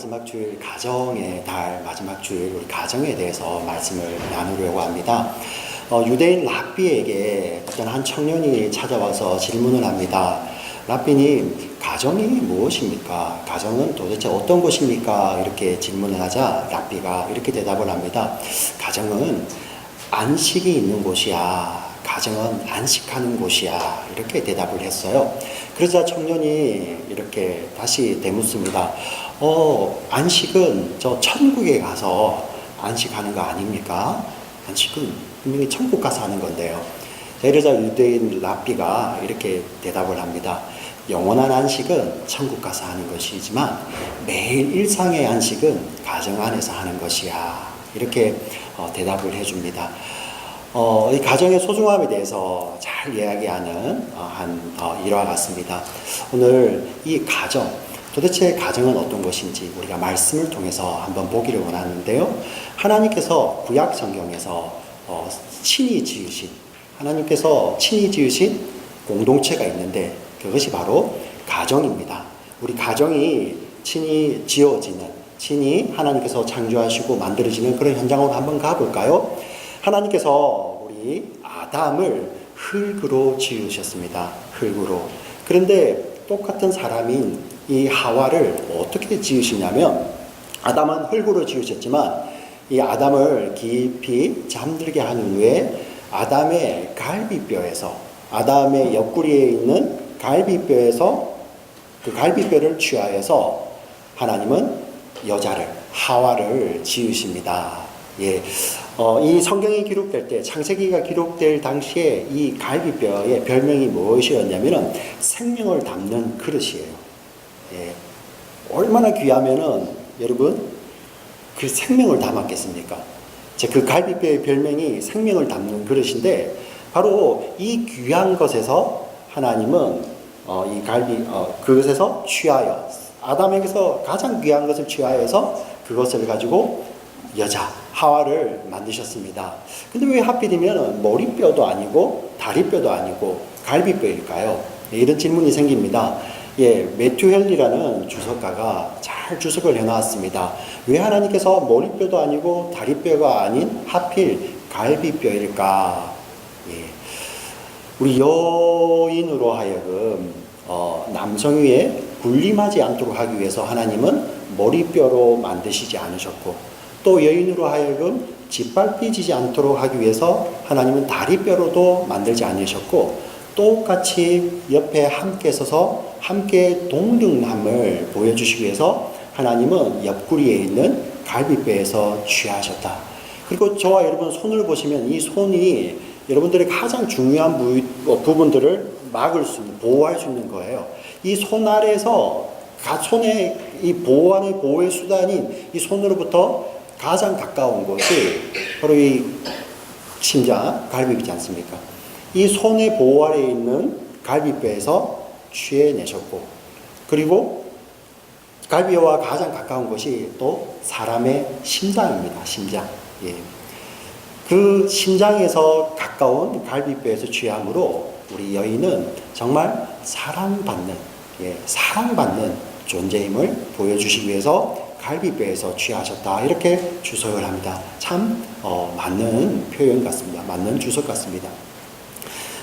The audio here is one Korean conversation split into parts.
마지막 주일 가정의 달 마지막 주일 우리 가정에 대해서 말씀을 나누려고 합니다. 유대인 랍비에게 어떤 한 청년이 찾아와서 질문을 합니다. 랍비님, 가정이 무엇입니까? 가정은 도대체 어떤 것입니까? 이렇게 질문을 하자 랍비가 이렇게 대답을 합니다. 가정은 안식이 있는 곳이야. 가정은 안식하는 곳이야. 이렇게 대답을 했어요. 그러자 청년이 이렇게 다시 되묻습니다. 안식은 저 천국에 가서 안식하는 거 아닙니까? 안식은 분명히 천국 가서 하는 건데요. 이러자 유대인 랍비가 이렇게 대답을 합니다. 영원한 안식은 천국 가서 하는 것이지만 매일 일상의 안식은 가정 안에서 하는 것이야. 이렇게 대답을 해줍니다. 이 가정의 소중함에 대해서 잘 이야기하는 일화 같습니다. 오늘 이 가정, 도대체 가정은 어떤 것인지 우리가 말씀을 통해서 한번 보기를 원하는데요. 하나님께서 구약 성경에서 하나님께서 친히 지으신 공동체가 있는데 그것이 바로 가정입니다. 우리 가정이 친히 지어지는, 친히 하나님께서 창조하시고 만들어지는 그런 현장으로 한번 가볼까요? 하나님께서 우리 아담을 흙으로 지으셨습니다. 흙으로. 그런데 똑같은 사람인 이 하와를 어떻게 지으시냐면 아담은 흙으로 지으셨지만 이 아담을 깊이 잠들게 한 후에 아담의 갈비뼈에서 아담의 옆구리에 있는 갈비뼈에서 그 갈비뼈를 취하여서 하나님은 여자를 하와를 지으십니다. 예. 이 성경이 기록될 때 창세기가 기록될 당시에 이 갈비뼈의 별명이 무엇이었냐면은 생명을 담는 그릇이에요. 예. 얼마나 귀하면은 여러분 그 생명을 담았겠습니까? 그 갈비뼈의 별명이 생명을 담는 그릇인데 바로 이 귀한 것에서 하나님은 이 그것에서 취하여 아담에게서 가장 귀한 것을 취하여서 그것을 가지고 여자 하와를 만드셨습니다. 근데 왜 하필이면 머리뼈도 아니고 다리뼈도 아니고 갈비뼈일까요? 이런 질문이 생깁니다. 예, 매튜 헨리라는 주석가가 잘 주석을 해놨습니다. 왜 하나님께서 머리뼈도 아니고 다리뼈가 아닌 하필 갈비뼈일까? 예, 우리 여인으로 하여금 남성 위에 군림하지 않도록 하기 위해서 하나님은 머리뼈로 만드시지 않으셨고 또 여인으로 하여금 짓밟히지 않도록 하기 위해서 하나님은 다리뼈로도 만들지 않으셨고 똑같이 옆에 함께 서서 함께 동등함을 보여주시기 위해서 하나님은 옆구리에 있는 갈비뼈에서 취하셨다. 그리고 저와 여러분 손을 보시면 이 손이 여러분들의 가장 중요한 부분들을 막을 수 있는, 보호할 수 있는 거예요. 이 손 아래에서 손의 이 보호의 수단인 이 손으로부터 가장 가까운 것이 바로 이 심장, 갈비뼈이지 않습니까? 이 손의 보호 아래에 있는 갈비뼈에서 취해내셨고 그리고 갈비뼈와 가장 가까운 것이 또 사람의 심장입니다. 심장. 예. 그 심장에서 가까운 갈비뼈에서 취함으로 우리 여인은 정말 사랑받는 존재임을 보여주시기 위해서 갈비뼈에서 취하셨다. 이렇게 주석을 합니다. 참 맞는 표현 같습니다. 맞는 주석 같습니다.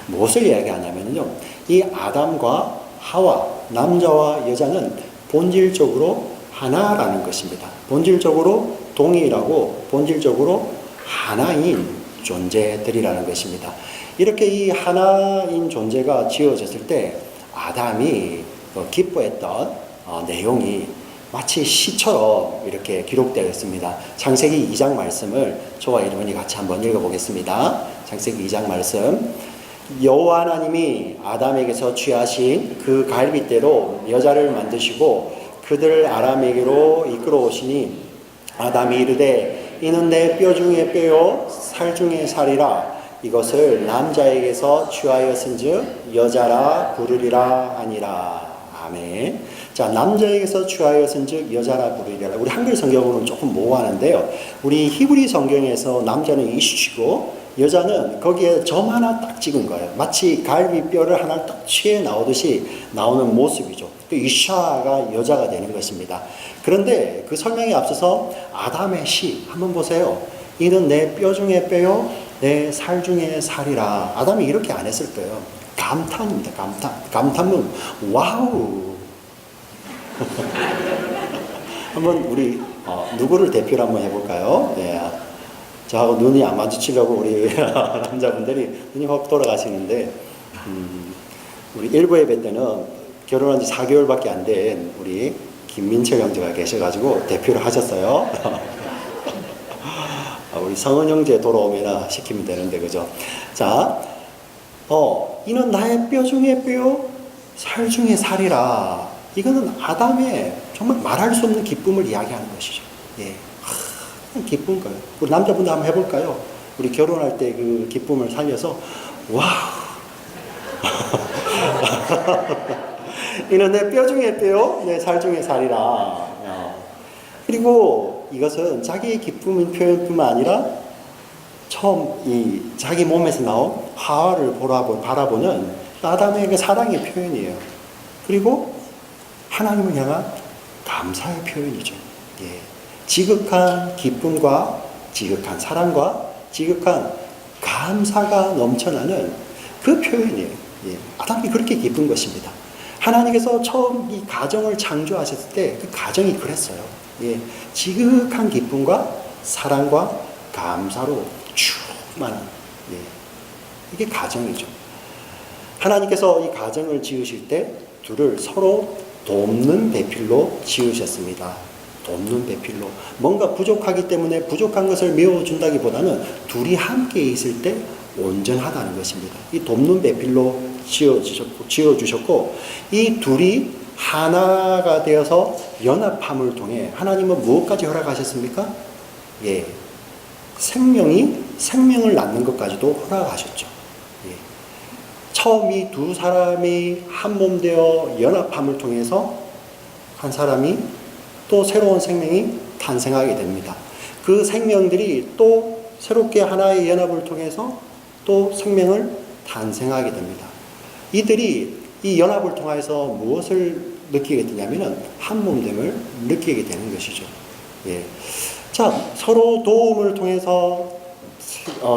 무엇을 이야기하냐면요. 이 아담과 하와, 남자와 여자는 본질적으로 하나라는 것입니다. 본질적으로 동일하고 본질적으로 하나인 존재들이라는 것입니다. 이렇게 이 하나인 존재가 지어졌을 때 아담이 기뻐했던 내용이 마치 시처럼 이렇게 기록되어 있습니다. 창세기 2장 말씀을 저와 여러분이 같이 한번 읽어보겠습니다. 창세기 2장 말씀. 여호와 하나님이 아담에게서 취하신 그 갈빗대로 여자를 만드시고 그들을 아람에게로 이끌어 오시니 아담이 이르되 이는 내 뼈 중에 뼈요 살 중에 살이라 이것을 남자에게서 취하였은즉 여자라 부르리라 하니라. 아멘. 자, 남자에게서 취하였은즉 여자라 부르리라. 우리 한글 성경으로는 조금 모호하는데요. 우리 히브리 성경에서 남자는 이시고 여자는 거기에 점 하나 딱 찍은 거예요. 마치 갈비뼈를 하나 딱 취해 나오듯이 나오는 모습이죠. 그 이샤가 여자가 되는 것입니다. 그런데 그 설명에 앞서서 아담의 시 한번 보세요. 이는 내 뼈 중에 뼈요 내 살 중에 살이라. 아담이 이렇게 안 했을 거예요. 감탄입니다. 감탄은 와우. 한번 우리 누구를 대표로 한번 해볼까요? 네. 저하고 눈이 안 마주치려고 우리 남자분들이 눈이 확 돌아가시는데, 우리 일부 예배 때는 결혼한 지 4개월밖에 안 된 우리 김민철 형제가 계셔가지고 대표를 하셨어요. 우리 성은 형제 돌아오면 시키면 되는데, 그죠? 자, 이는 나의 뼈 중에 뼈, 살 중에 살이라. 이거는 아담의 정말 말할 수 없는 기쁨을 이야기하는 것이죠. 예. 기쁜 거예요. 우리 남자분들 한번 해볼까요? 우리 결혼할 때 그 기쁨을 살려서, 와우! 이는 내 뼈 중에 뼈요, 내 살 중에 살이라. 그리고 이것은 자기의 기쁨인 표현뿐만 아니라 처음 이 자기 몸에서 나온 하와를 바라보는 아담의 그 사랑의 표현이에요. 그리고 하나님을 향한 감사의 표현이죠. 예. 지극한 기쁨과 지극한 사랑과 지극한 감사가 넘쳐나는 그 표현이에요. 예. 아담이 그렇게 기쁜 것입니다. 하나님께서 처음 이 가정을 창조하셨을 때 그 가정이 그랬어요. 예. 지극한 기쁨과 사랑과 감사로 충만한, 예. 이게 가정이죠. 하나님께서 이 가정을 지으실 때 둘을 서로 돕는 배필로 지으셨습니다. 돕는 배필로. 뭔가 부족하기 때문에 부족한 것을 메워준다기보다는 둘이 함께 있을 때 온전하다는 것입니다. 이 돕는 배필로 지어주셨고, 이 둘이 하나가 되어서 연합함을 통해 하나님은 무엇까지 허락하셨습니까? 예. 생명을 낳는 것까지도 허락하셨죠. 예. 처음 이 두 사람이 한 몸 되어 연합함을 통해서 한 사람이 또 새로운 생명이 탄생하게 됩니다. 그 생명들이 또 새롭게 하나의 연합을 통해서 또 생명을 탄생하게 됩니다. 이들이 이 연합을 통해서 무엇을 느끼게 되냐면은 한 몸됨을 느끼게 되는 것이죠. 예. 자, 서로 도움을 통해서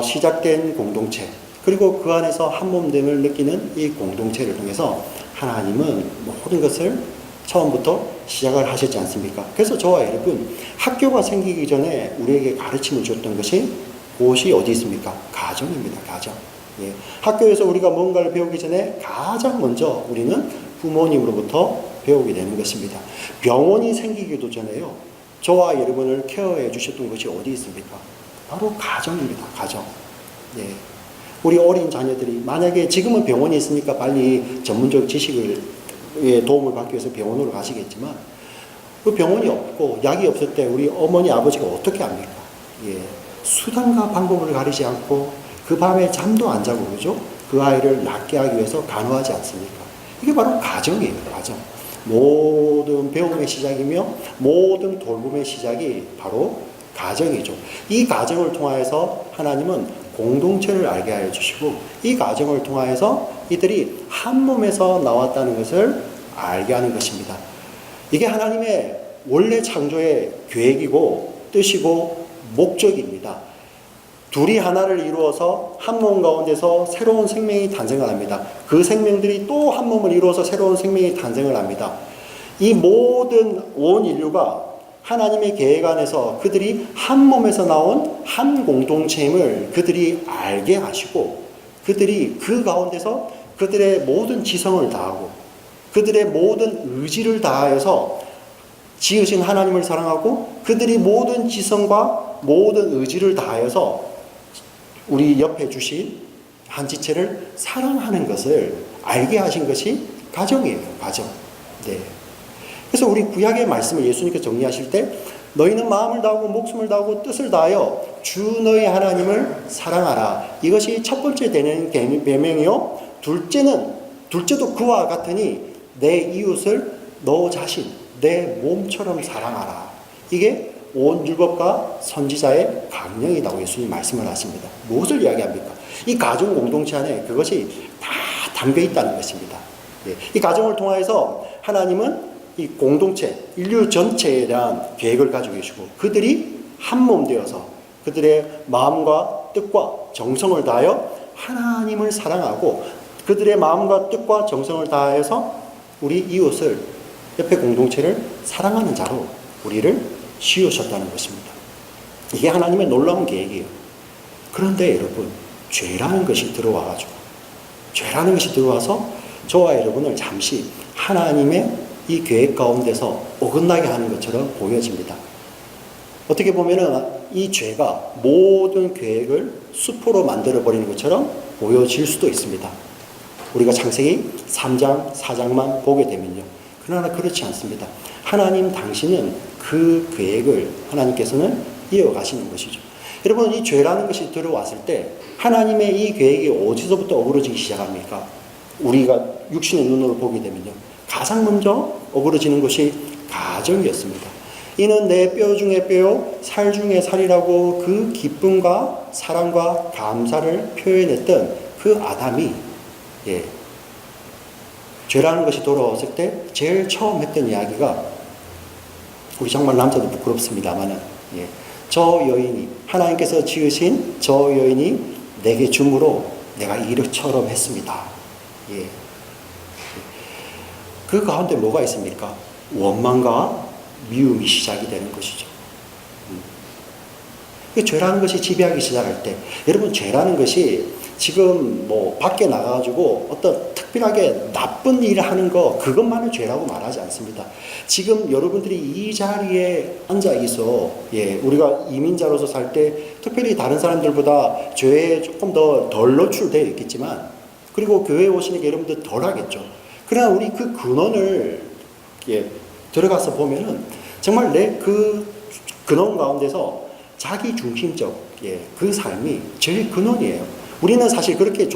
시작된 공동체, 그리고 그 안에서 한 몸됨을 느끼는 이 공동체를 통해서 하나님은 모든 것을 처음부터 시작을 하셨지 않습니까? 그래서 저와 여러분, 학교가 생기기 전에 우리에게 가르침을 줬던 것이 그것이 어디 있습니까? 가정입니다. 가정. 예. 학교에서 우리가 뭔가를 배우기 전에 가장 먼저 우리는 부모님으로부터 배우게 되는 것입니다. 병원이 생기기도 전에요, 저와 여러분을 케어해 주셨던 것이 어디 있습니까? 바로 가정입니다. 가정. 예. 우리 어린 자녀들이 만약에 지금은 병원이 있으니까 빨리 전문적 지식을 도움을 받기 위해서 병원으로 가시겠지만, 그 병원이 없고 약이 없을 때 우리 어머니 아버지가 어떻게 합니까? 예. 수단과 방법을 가리지 않고 그 밤에 잠도 안 자고, 그죠? 그 아이를 낫게 하기 위해서 간호하지 않습니까? 이게 바로 가정이에요. 가정. 모든 배움의 시작이며 모든 돌봄의 시작이 바로 가정이죠. 이 가정을 통하여서 하나님은 공동체를 알게 하여 주시고, 이 가정을 통하여서 이들이 한 몸에서 나왔다는 것을 알게 하는 것입니다. 이게 하나님의 원래 창조의 계획이고 뜻이고 목적입니다. 둘이 하나를 이루어서 한 몸 가운데서 새로운 생명이 탄생을 합니다. 그 생명들이 또 한 몸을 이루어서 새로운 생명이 탄생을 합니다. 이 모든 온 인류가 하나님의 계획 안에서 그들이 한 몸에서 나온 한 공동체임을 그들이 알게 하시고, 그들이 그 가운데서 그들의 모든 지성을 다하고 그들의 모든 의지를 다하여서 지으신 하나님을 사랑하고, 그들이 모든 지성과 모든 의지를 다하여서 우리 옆에 주신 한 지체를 사랑하는 것을 알게 하신 것이 가정이에요. 가정. 네. 그래서 우리 구약의 말씀을 예수님께서 정리하실 때, 너희는 마음을 다하고 목숨을 다하고 뜻을 다하여 주 너희 하나님을 사랑하라. 이것이 첫 번째 되는 계명이요. 둘째도 그와 같으니 내 이웃을 너 자신, 내 몸처럼 사랑하라. 이게 온 율법과 선지자의 강령이라고 예수님 말씀을 하십니다. 무엇을 이야기합니까? 이 가정 공동체 안에 그것이 다 담겨 있다는 것입니다. 이 가정을 통해서 하나님은 이 공동체, 인류 전체에 대한 계획을 가지고 계시고 그들이 한 몸 되어서 그들의 마음과 뜻과 정성을 다하여 하나님을 사랑하고 그들의 마음과 뜻과 정성을 다해서 우리 이웃을, 옆에 공동체를 사랑하는 자로 우리를 지으셨다는 것입니다. 이게 하나님의 놀라운 계획이에요. 그런데 여러분, 죄라는 것이 들어와서 저와 여러분을 잠시 하나님의 이 계획 가운데서 어긋나게 하는 것처럼 보여집니다. 어떻게 보면은 이 죄가 모든 계획을 수포로 만들어버리는 것처럼 보여질 수도 있습니다. 우리가 창세기 3장, 4장만 보게 되면요. 그러나 그렇지 않습니다. 하나님 당신은 그 계획을 하나님께서는 이어가시는 것이죠. 여러분, 이 죄라는 것이 들어왔을 때 하나님의 이 계획이 어디서부터 어그러지기 시작합니까? 우리가 육신의 눈으로 보게 되면요. 가장 먼저 어그러지는 것이 가정이었습니다. 이는 내 뼈 중에 뼈요 살 중에 살이라고 그 기쁨과 사랑과 감사를 표현했던 그 아담이 죄라는 것이 돌아왔을 때 제일 처음 했던 이야기가, 우리 정말 남자도 부끄럽습니다만은 저 여인이, 하나님께서 지으신 저 여인이 내게 줌으로 내가 이렇처럼 했습니다. 그 가운데 뭐가 있습니까? 원망과 미움이 시작이 되는 것이죠. 죄라는 것이 지배하기 시작할 때, 여러분, 죄라는 것이 지금 뭐 밖에 나가가지고 어떤 특별하게 나쁜 일을 하는 거, 그것만을 죄라고 말하지 않습니다. 지금 여러분들이 이 자리에 앉아 있어, 우리가 이민자로서 살 때 특별히 다른 사람들보다 죄에 조금 덜 노출되어 있겠지만, 그리고 교회에 오시는 게 여러분들 덜 하겠죠. 그러나 우리 그 근원을 들어가서 보면은 정말 내 그 근원 가운데서 자기 중심적 그 삶이 제일 근원이에요. 우리는 사실 그렇게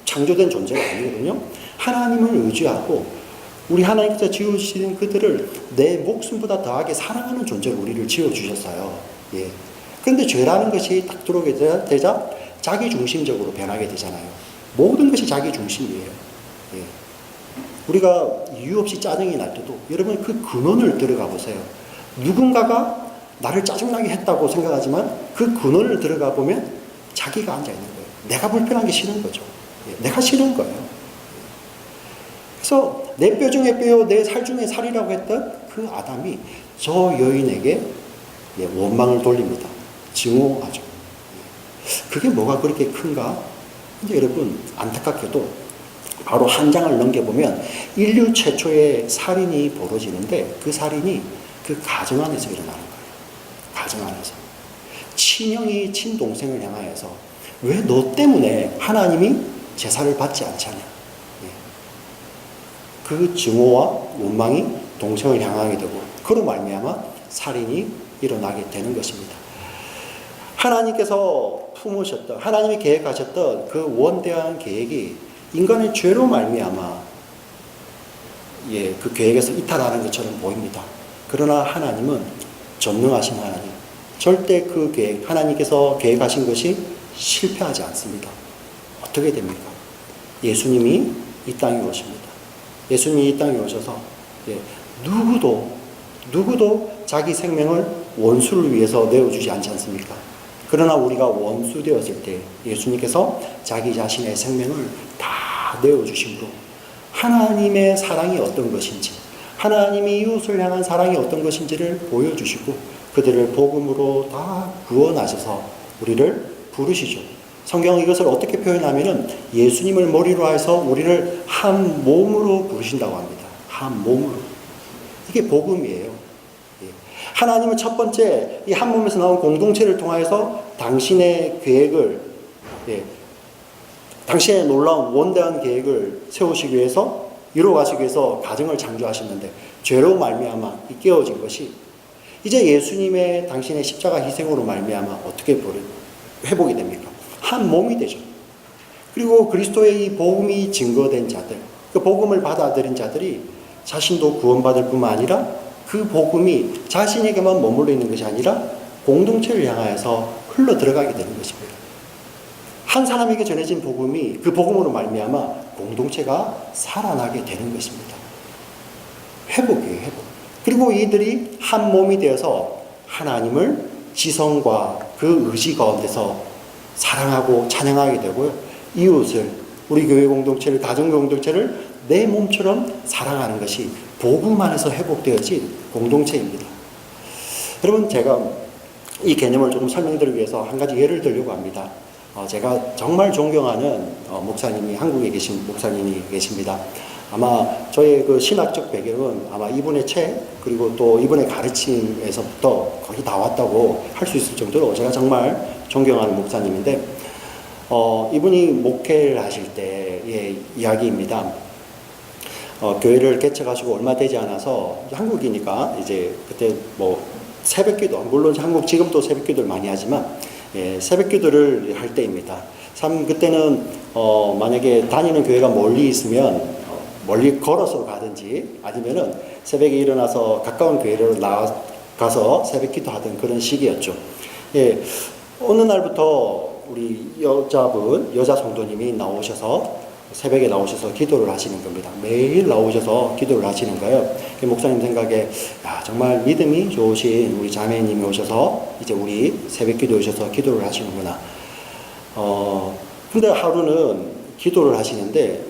창조된 존재가 아니거든요. 하나님을 의지하고 우리 하나님께서 지으신 그들을 내 목숨보다 더하게 사랑하는 존재로 우리를 지어주셨어요. 그런데 죄라는 것이 딱 들어오게 되자 자기 중심적으로 변하게 되잖아요. 모든 것이 자기 중심이에요. 우리가 이유 없이 짜증이 날 때도 여러분 그 근원을 들어가 보세요. 누군가가 나를 짜증나게 했다고 생각하지만 그 근원을 들어가 보면 자기가 앉아 있는 거예요. 내가 불편한 게 싫은 거죠. 내가 싫은 거예요. 그래서 내 뼈 중에 뼈요 내 살 중에 살이라고 했던 그 아담이 저 여인에게 원망을 돌립니다. 증오하죠. 그게 뭐가 그렇게 큰가? 근데 여러분, 안타깝게도 바로 한 장을 넘겨보면 인류 최초의 살인이 벌어지는데 그 살인이 그 가정 안에서 일어나는 거예요. 가정 안에서. 친형이 친동생을 향하여서 왜 너 때문에 하나님이 제사를 받지 않잖냐. 그 증오와 원망이 동생을 향하게 되고 그로 말미암아 살인이 일어나게 되는 것입니다. 하나님께서 품으셨던, 하나님이 계획하셨던 그 원대한 계획이 인간의 죄로 말미암아 그 계획에서 이탈하는 것처럼 보입니다. 그러나 하나님은 전능하신 하나님, 절대 그 계획, 하나님께서 계획하신 것이 실패하지 않습니다. 어떻게 됩니까? 예수님이 이 땅에 오십니다. 예수님이 이 땅에 오셔서 누구도 자기 생명을 원수를 위해서 내어주지 않지 않습니까? 그러나 우리가 원수 되었을 때 예수님께서 자기 자신의 생명을 다 내어주심으로 하나님의 사랑이 어떤 것인지, 하나님이 이웃을 향한 사랑이 어떤 것인지를 보여주시고 그들을 복음으로 다 구원하셔서 우리를 부르시죠. 성경은 이것을 어떻게 표현하면은 예수님을 머리로 해서 우리를 한 몸으로 부르신다고 합니다. 한 몸으로. 이게 복음이에요. 하나님은 첫 번째 이 한 몸에서 나온 공동체를 통해서 당신의 계획을, 당신의 놀라운 원대한 계획을 세우시기 위해서, 이루어가시기 위해서 가정을 창조하셨는데 죄로 말미암아 이 깨어진 것이 이제 예수님의 당신의 십자가 희생으로 말미암아 어떻게 회복이 됩니까? 한 몸이 되죠. 그리고 그리스도의 이 복음이 증거된 자들, 그 복음을 받아들인 자들이 자신도 구원받을 뿐만 아니라 그 복음이 자신에게만 머물러 있는 것이 아니라 공동체를 향하여서 흘러 들어가게 되는 것입니다. 한 사람에게 전해진 복음이 그 복음으로 말미암아 공동체가 살아나게 되는 것입니다. 회복이에요, 회복. 그리고 이들이 한 몸이 되어서 하나님을 지성과 그 의지 가운데서 사랑하고 찬양하게 되고요. 이웃을, 우리 교회 공동체를, 가정 공동체를 내 몸처럼 사랑하는 것이 복음 안에서 회복되어진 공동체입니다. 여러분, 제가 이 개념을 조금 설명드리기 위해서 한 가지 예를 들려고 합니다. 제가 정말 존경하는 목사님이, 한국에 계신 목사님이 계십니다. 아마 저의 그 신학적 배경은 아마 이분의 책, 그리고 또 이분의 가르침에서부터 거의 다 왔다고 할 수 있을 정도로 제가 정말 존경하는 목사님인데, 이분이 목회를 하실 때의 이야기입니다. 교회를 개척하시고 얼마 되지 않아서, 한국이니까 이제 그때 뭐 새벽 기도, 물론 한국 지금도 새벽 기도를 많이 하지만, 새벽 기도를 할 때입니다. 참 그때는 만약에 다니는 교회가 멀리 있으면 멀리 걸어서 가든지 아니면은 새벽에 일어나서 가까운 교회로 나가서 새벽 기도하던 그런 시기였죠. 어느 날부터 우리 여자 성도님이 나오셔서 새벽에 나오셔서 기도를 하시는 겁니다. 매일 나오셔서 기도를 하시는 거예요. 목사님 생각에 정말 믿음이 좋으신 우리 자매님이 오셔서 이제 우리 새벽 기도에 오셔서 기도를 하시는구나. 근데 하루는 기도를 하시는데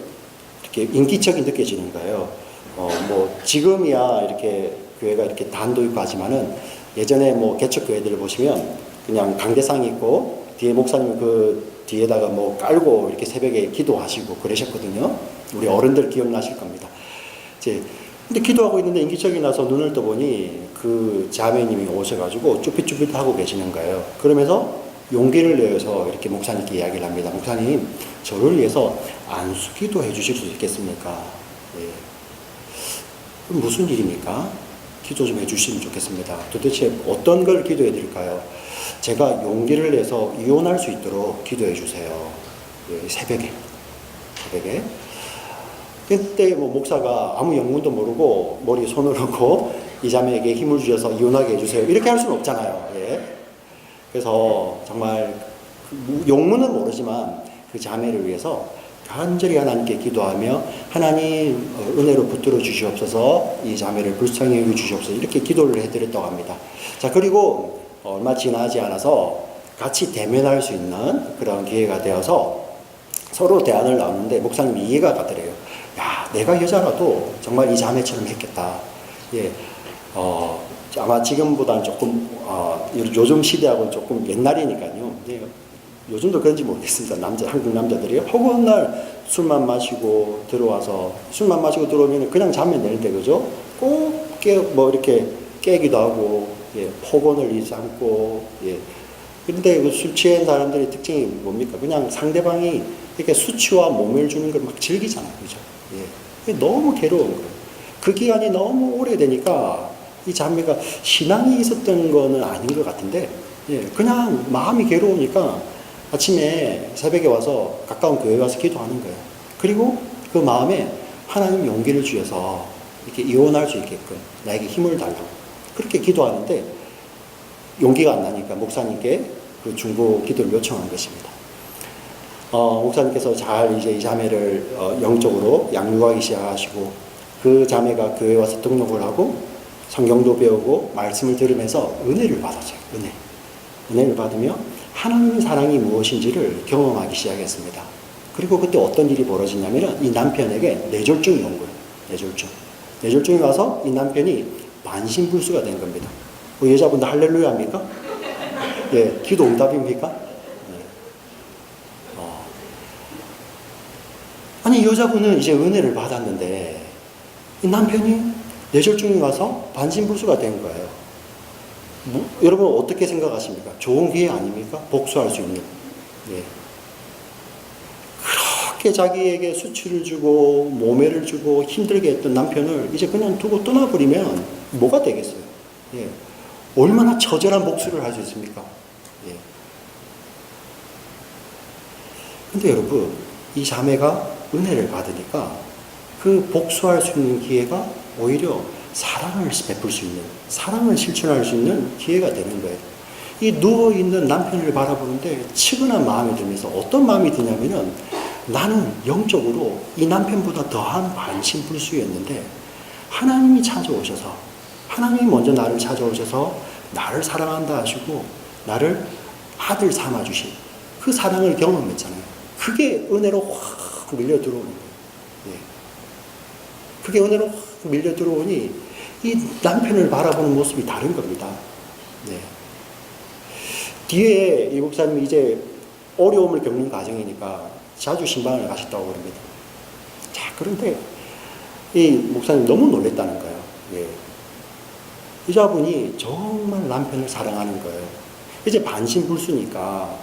이렇게 인기척이 느껴지는 거예요. 뭐 지금이야 이렇게 교회가 이렇게 단도 있고 하지만은 예전에 뭐 개척 교회들을 보시면 그냥 강대상이 있고 뒤에 목사님 그 뒤에다가 뭐 깔고 이렇게 새벽에 기도하시고 그러셨거든요. 우리 어른들 기억나실 겁니다. 근데 기도하고 있는데 인기척이 나서 눈을 떠보니 그 자매님이 오셔가지고 쭈삣쭈삣 하고 계시는 거예요. 그러면서 용기를 내어서 이렇게 목사님께 이야기를 합니다. 목사님, 저를 위해서 안수 기도해 주실 수 있겠습니까? 무슨 일입니까? 기도 좀 해주시면 좋겠습니다. 도대체 어떤 걸 기도해 드릴까요? 제가 용기를 내서 이혼할 수 있도록 기도해 주세요. 새벽에. 그때 뭐 목사가 아무 영문도 모르고 머리에 손을 얹고 이 자매에게 힘을 주셔서 이혼하게 해주세요. 이렇게 할 수는 없잖아요. 그래서 정말 용문은 모르지만 그 자매를 위해서 간절히 하나님께 기도하며 하나님 은혜로 붙들어 주시옵소서, 이 자매를 불쌍히 여겨 주시옵소서, 이렇게 기도를 해드렸다고 합니다. 자, 그리고 얼마 지나지 않아서 같이 대면할 수 있는 그런 기회가 되어서 서로 대안을 나누는데 목사님이 이해가 가더래요. 야, 내가 여자라도 정말 이 자매처럼 했겠다. 아마 지금보다는 조금 요즘 시대하고는 조금 옛날이니까요. 요즘도 그런지 모르겠습니다. 한국 남자들이 허구한 날 술만 마시고 들어오면 그냥 자면 되는데, 그죠? 꼭 이렇게 깨기도 하고, 폭언을 일삼고, 근데 그 술 취한 사람들의 특징이 뭡니까? 그냥 상대방이 이렇게 수치와 모멸 주는 걸 막 즐기잖아요. 그죠? 너무 괴로운 거예요. 그 기간이 너무 오래되니까 이 자매가 신앙이 있었던 거는 아닌 것 같은데, 그냥 마음이 괴로우니까 아침에 새벽에 와서 가까운 교회에 와서 기도하는 거예요. 그리고 그 마음에 하나님 용기를 주셔서 이렇게 이혼할 수 있게끔 나에게 힘을 달라고 그렇게 기도하는데 용기가 안 나니까 목사님께 그 중보 기도를 요청한 것입니다. 목사님께서 잘 이제 이 자매를 영적으로 양육하기 시작하시고 그 자매가 교회에 와서 등록을 하고 성경도 배우고 말씀을 들으면서 은혜를 받았어요. 은혜를 받으며 하나님의 사랑이 무엇인지를 경험하기 시작했습니다. 그리고 그때 어떤 일이 벌어지냐면 이 남편에게 뇌졸중이 온 거예요. 뇌졸중이 와서 이 남편이 반신불수가 된 겁니다. 여자분들 할렐루야 합니까? 기도 응답입니까? 아니, 여자분은 이제 은혜를 받았는데 이 남편이 뇌졸중이 와서 반신불수가 된 거예요. 여러분 어떻게 생각하십니까? 좋은 기회 아닙니까? 복수할 수 있는. 그렇게 자기에게 수치를 주고 모멸을 주고 힘들게 했던 남편을 이제 그냥 두고 떠나버리면 뭐가 되겠어요? 얼마나 처절한 복수를 할 수 있습니까? 근데 여러분, 이 자매가 은혜를 받으니까 그 복수할 수 있는 기회가 오히려 사랑을 베풀 수 있는, 사랑을 실천할 수 있는 기회가 되는 거예요. 이 누워있는 남편을 바라보는데 측은한 마음이 들면서 어떤 마음이 드냐면은 나는 영적으로 이 남편보다 더한 반신불수였는데 하나님이 찾아오셔서, 하나님이 먼저 나를 찾아오셔서 나를 사랑한다 하시고 나를 아들 삼아주신 그 사랑을 경험했잖아요. 그게 은혜로 확 밀려 들어오는 거예요. 예. 그게 은혜로 확 밀려 들어오니 이 남편을 바라보는 모습이 다른 겁니다. 네. 뒤에 이 목사님이 이제 어려움을 겪는 과정이니까 자주 신방을 가셨다고 그럽니다. 자, 그런데 이 목사님 너무 놀랬다는 거예요. 예. 여자분이 정말 남편을 사랑하는 거예요. 이제 반신불수니까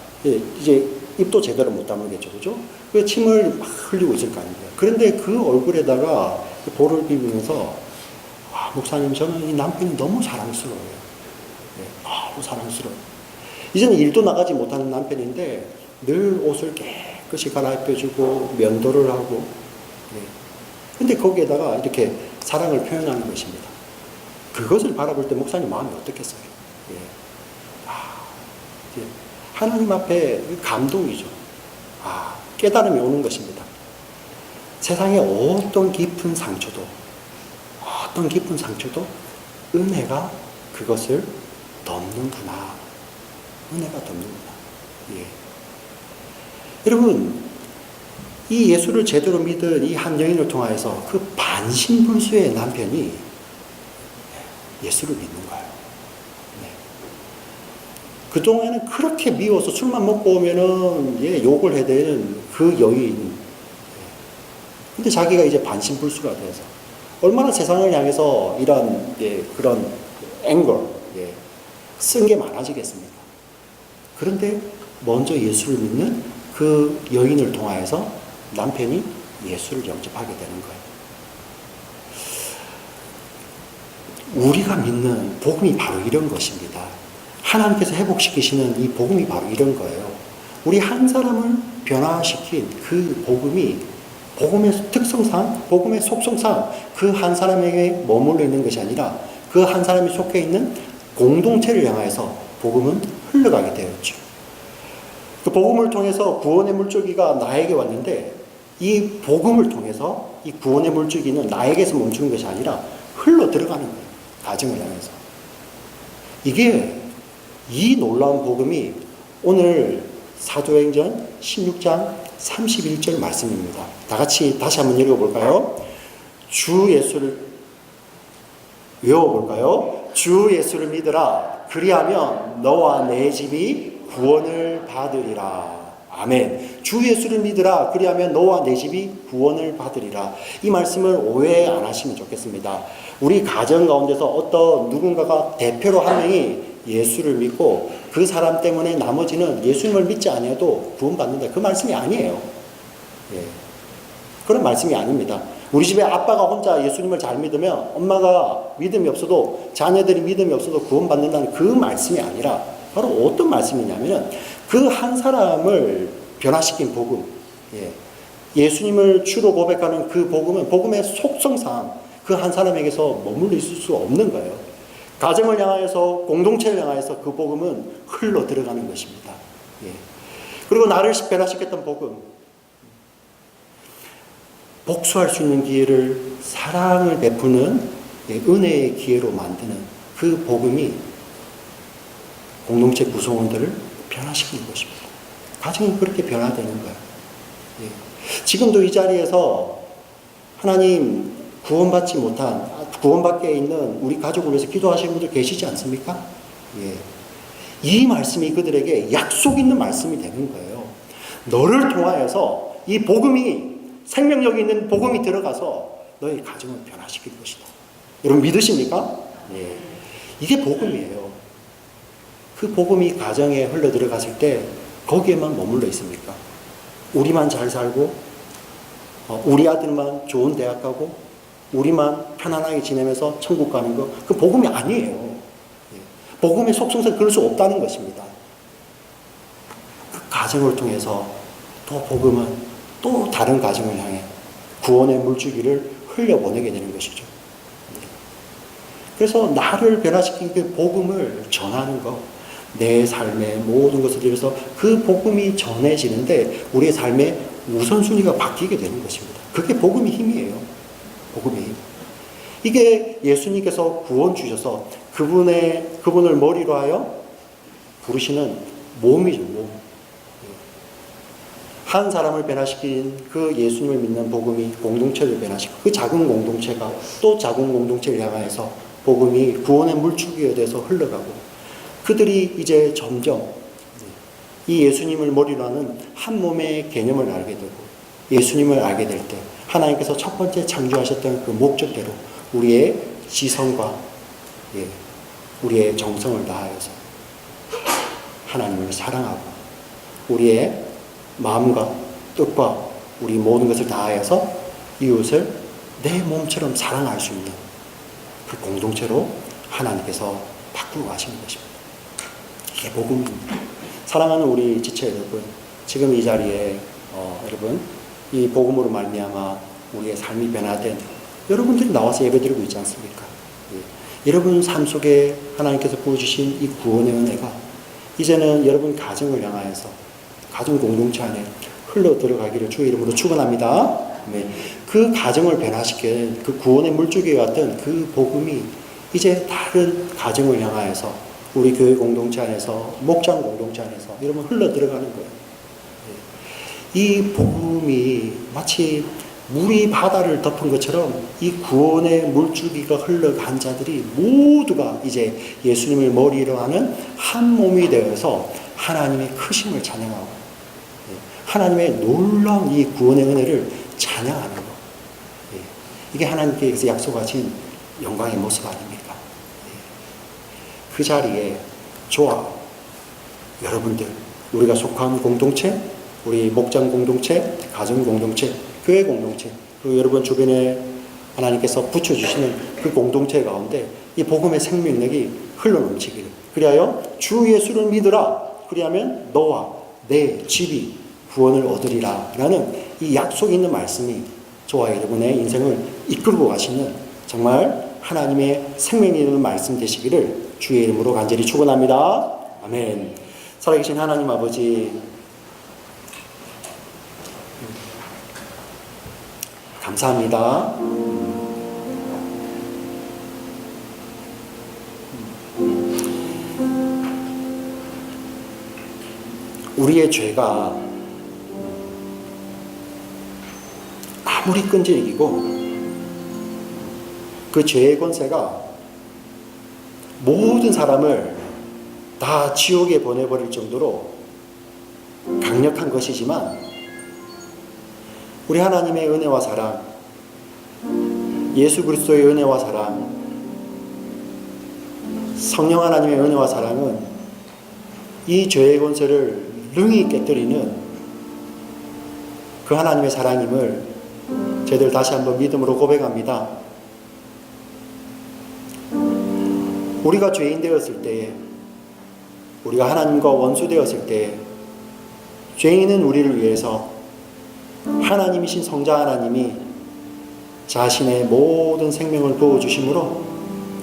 이제 입도 제대로 못 다물겠죠, 그죠? 그 침을 막 흘리고 있을 거 아닙니까? 그런데 그 얼굴에다가 볼을 비비면서 목사님, 저는 이 남편이 너무 사랑스러워요. 네, 너무 사랑스러워요. 이제는 일도 나가지 못하는 남편인데 늘 옷을 깨끗이 갈아입혀주고 면도를 하고, 네. 근데 거기에다가 이렇게 사랑을 표현하는 것입니다. 그것을 바라볼 때 목사님 마음이 어떻겠어요? 예. 예. 하나님 앞에 감동이죠. 깨달음이 오는 것입니다. 세상에 어떤 깊은 상처도 은혜가 그것을 덮는구나. 은혜가 덮는구나. 예. 여러분, 이 예수를 제대로 믿은 이 한 여인을 통하여서 그 반신불수의 남편이 예수를 믿는 거예요. 네. 그동안에는 그렇게 미워서 술만 먹고 오면은 욕을 해야 되는 그 여인. 근데 자기가 이제 반신불수가 돼서 얼마나 세상을 향해서 이런 그런 앵거, 쓴 게 많아지겠습니까? 그런데 먼저 예수를 믿는 그 여인을 통하여서 남편이 예수를 영접하게 되는 거예요. 우리가 믿는 복음이 바로 이런 것입니다. 하나님께서 회복시키시는 이 복음이 바로 이런 거예요. 우리 한 사람을 변화시킨 그 복음이 복음의 특성상, 복음의 속성상 그 한 사람에게 머물러 있는 것이 아니라 그 한 사람이 속해 있는 공동체를 향해서 복음은 흘러가게 되었죠. 그 복음을 통해서 구원의 물줄기가 나에게 왔는데 이 복음을 통해서 이 구원의 물줄기는 나에게서 멈추는 것이 아니라 흘러 들어가는 거예요. 가정을 향해서. 이게 이 놀라운 복음이 오늘 사도행전 16장 31절 말씀입니다. 다 같이 다시 한번 읽어볼까요? 주 예수를 외워볼까요? 주 예수를 믿으라. 그리하면 너와 내 집이 구원을 받으리라. 아멘. 주 예수를 믿으라. 그리하면 너와 내 집이 구원을 받으리라. 이 말씀을 오해 안 하시면 좋겠습니다. 우리 가정 가운데서 어떤 누군가가 대표로 한 명이 예수를 믿고 그 사람 때문에 나머지는 예수님을 믿지 않아도 구원받는다. 그 말씀이 아니에요. 예. 그런 말씀이 아닙니다. 우리 집에 아빠가 혼자 예수님을 잘 믿으면 엄마가 믿음이 없어도 자녀들이 믿음이 없어도 구원받는다는 그 말씀이 아니라 바로 어떤 말씀이냐면 그 한 사람을 변화시킨 복음, 예수님을 주로 고백하는 그 복음은 복음의 속성상 그 한 사람에게서 머물러 있을 수 없는 거예요. 가정을 향하여서 공동체를 향하여서 그 복음은 흘러 들어가는 것입니다. 그리고 나를 변화시켰던 복음, 복수할 수 있는 기회를 사랑을 베푸는 은혜의 기회로 만드는 그 복음이 공동체 구성원들을 변화시키는 것입니다. 가정이 그렇게 변화되는 거예요. 지금도 이 자리에서 하나님 구원받지 못한, 구원 밖에 있는 우리 가족을 위해서 기도하시는 분들 계시지 않습니까? 이 말씀이 그들에게 약속 있는 말씀이 되는 거예요. 너를 통하여서 이 복음이, 생명력이 있는 복음이 들어가서 너의 가정을 변화시킬 것이다. 여러분 믿으십니까? 이게 복음이에요. 그 복음이 가정에 흘러 들어갔을 때 거기에만 머물러 있습니까? 우리만 잘 살고 우리 아들만 좋은 대학 가고 우리만 편안하게 지내면서 천국 가는 거, 그 복음이 아니에요. 복음의 속성상 그럴 수 없다는 것입니다. 그 가정을 통해서 또 복음은 또 다른 가정을 향해 구원의 물줄기를 흘려보내게 되는 것이죠. 그래서 나를 변화시킨 그 복음을 전하는 것, 내 삶의 모든 것을 들여서 그 복음이 전해지는데 우리의 삶의 우선순위가 바뀌게 되는 것입니다. 그게 복음의 힘이에요. 복음의 힘. 이게 예수님께서 구원 주셔서 그분을 머리로 하여 부르시는 몸이죠, 몸. 한 사람을 변화시킨 그 예수님을 믿는 복음이 공동체를 변화시키고 그 작은 공동체가 또 작은 공동체를 향하여서 복음이 구원의 물줄기에 대해서 흘러가고 그들이 이제 점점 이 예수님을 머리로 하는 한 몸의 개념을 알게 되고 예수님을 알게 될 때 하나님께서 첫 번째 창조하셨던 그 목적대로 우리의 지성과 우리의 정성을 다하여서 하나님을 사랑하고 우리의 마음과 뜻과 우리 모든 것을 다하여서 이웃을 내 몸처럼 사랑할 수 있는 그 공동체로 하나님께서 바꾸고 가시는 것입니다. 이게 복음입니다. 사랑하는 우리 지체 여러분, 지금 이 자리에 여러분 이 복음으로 말미암아 우리의 삶이 변화된 여러분들이 나와서 예배드리고 있지 않습니까? 여러분 삶 속에 하나님께서 부어주신 이 구원의 은혜가 이제는 여러분 가정을 향하여서 가정 공동체 안에 흘러 들어가기를 주의 이름으로 축원합니다. 그 가정을 변화시킨 그 구원의 물줄기 같은 그 복음이 이제 다른 가정을 향하여서 우리 교회 공동체 안에서 목장 공동체 안에서 여러분 흘러 들어가는 거예요. 이 복음이 마치 물이 바다를 덮은 것처럼 이 구원의 물줄기가 흘러간 자들이 모두가 이제 예수님을 머리로 하는 한 몸이 되어서 하나님의 크심을 찬양하고 하나님의 놀라운 이 구원의 은혜를 찬양하는 것. 이게 하나님께서 약속하신 영광의 모습 아닙니까? 그 자리에 저와 여러분들, 우리가 속한 공동체, 우리 목장 공동체, 가정 공동체, 교회 공동체, 그리고 여러분 주변에 하나님께서 붙여주시는 그 공동체 가운데 이 복음의 생명력이 흘러넘치기를. 그리하여 주 예수를 믿으라. 그리하면 너와 내 집이 구원을 얻으리라. 라는 이 약속이 있는 말씀이 저와 여러분의 인생을 이끌고 가시는 정말 하나님의 생명이 있는 말씀 되시기를 주의 이름으로 간절히 축원합니다. 아멘. 살아계신 하나님 아버지, 감사합니다. 우리의 죄가 아무리 끈질기고 그 죄의 권세가 모든 사람을 다 지옥에 보내버릴 정도로 강력한 것이지만 우리 하나님의 은혜와 사랑, 예수 그리스도의 은혜와 사랑, 성령 하나님의 은혜와 사랑은 이 죄의 권세를 능히 깨뜨리는 그 하나님의 사랑임을 저희들 다시 한번 믿음으로 고백합니다. 우리가 죄인 되었을 때에, 우리가 하나님과 원수 되었을 때에 죄인은 우리를 위해서 하나님이신 성자 하나님이 자신의 모든 생명을 부어주심으로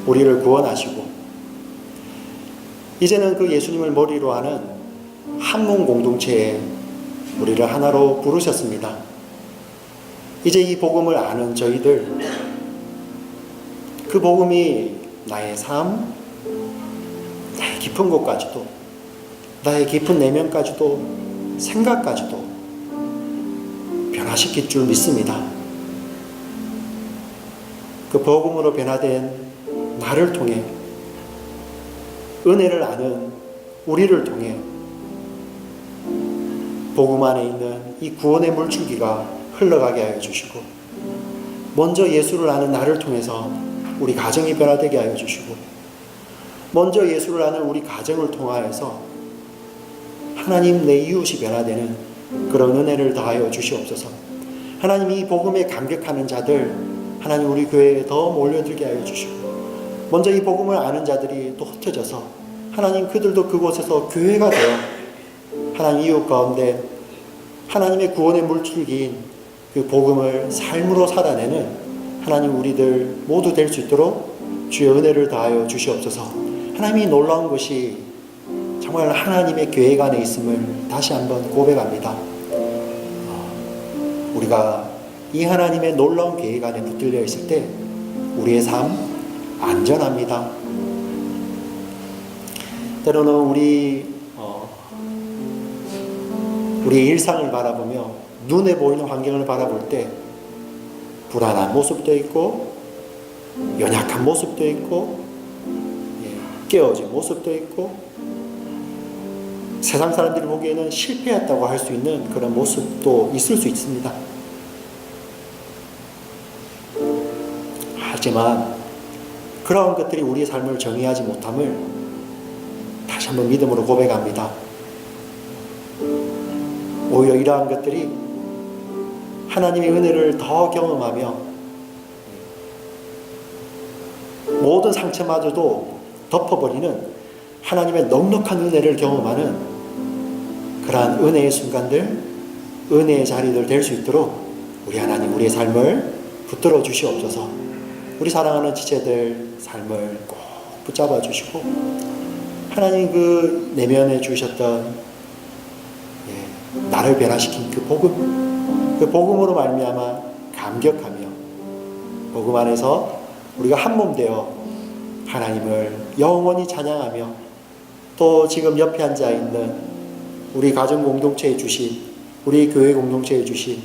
우리를 구원하시고 이제는 그 예수님을 머리로 하는 한 몸 공동체에 우리를 하나로 부르셨습니다. 이제 이 복음을 아는 저희들, 그 복음이 나의 삶, 나의 깊은 곳까지도, 나의 깊은 내면까지도, 생각까지도 변화시킬 줄 믿습니다. 그 복음으로 변화된 나를 통해, 은혜를 아는 우리를 통해 복음 안에 있는 이 구원의 물줄기가 흘러가게 하여 주시고, 먼저 예수를 아는 나를 통해서 우리 가정이 변화되게 하여 주시고, 먼저 예수를 아는 우리 가정을 통하여서 하나님 내 이웃이 변화되는 그런 은혜를 더하여 주시옵소서. 하나님 이 복음에 감격하는 자들 하나님 우리 교회에 더 몰려들게 하여 주시고, 먼저 이 복음을 아는 자들이 또 흩어져서 하나님 그들도 그곳에서 교회가 되어 하나님 이웃 가운데 하나님의 구원의 물줄기인 그 복음을 삶으로 살아내는 하나님 우리들 모두 될 수 있도록 주의 은혜를 다하여 주시옵소서. 하나님이 놀라운 것이 정말 하나님의 계획 안에 있음을 다시 한번 고백합니다. 우리가 이 하나님의 놀라운 계획 안에 붙들려 있을 때 우리의 삶 안전합니다. 때로는 우리의 일상을 바라보며 눈에 보이는 환경을 바라볼 때 불안한 모습도 있고 연약한 모습도 있고 깨어진 모습도 있고 세상 사람들이 보기에는 실패했다고 할 수 있는 그런 모습도 있을 수 있습니다. 하지만 그러한 것들이 우리의 삶을 정의하지 못함을 다시 한번 믿음으로 고백합니다. 오히려 이러한 것들이 하나님의 은혜를 더 경험하며 모든 상처마저도 덮어버리는 하나님의 넉넉한 은혜를 경험하는 그러한 은혜의 순간들, 은혜의 자리들 될 수 있도록 우리 하나님 우리의 삶을 붙들어 주시옵소서. 우리 사랑하는 지체들 삶을 꼭 붙잡아 주시고 하나님 그 내면에 주셨던 나를 변화시킨 그 복음으로 말미암아 감격하며 복음 안에서 우리가 한 몸 되어 하나님을 영원히 찬양하며 또 지금 옆에 앉아 있는 우리 가정 공동체에 주신 우리 교회 공동체에 주신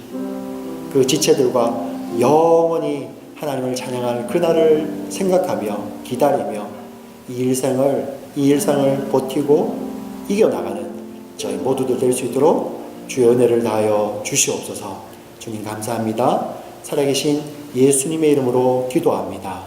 그 지체들과 영원히 하나님을 찬양할 그날을 생각하며 기다리며 이 일상을 버티고 이겨나가는 저희 모두들 될 수 있도록 주의 은혜를 다하여 주시옵소서. 주님 감사합니다. 살아계신 예수님의 이름으로 기도합니다.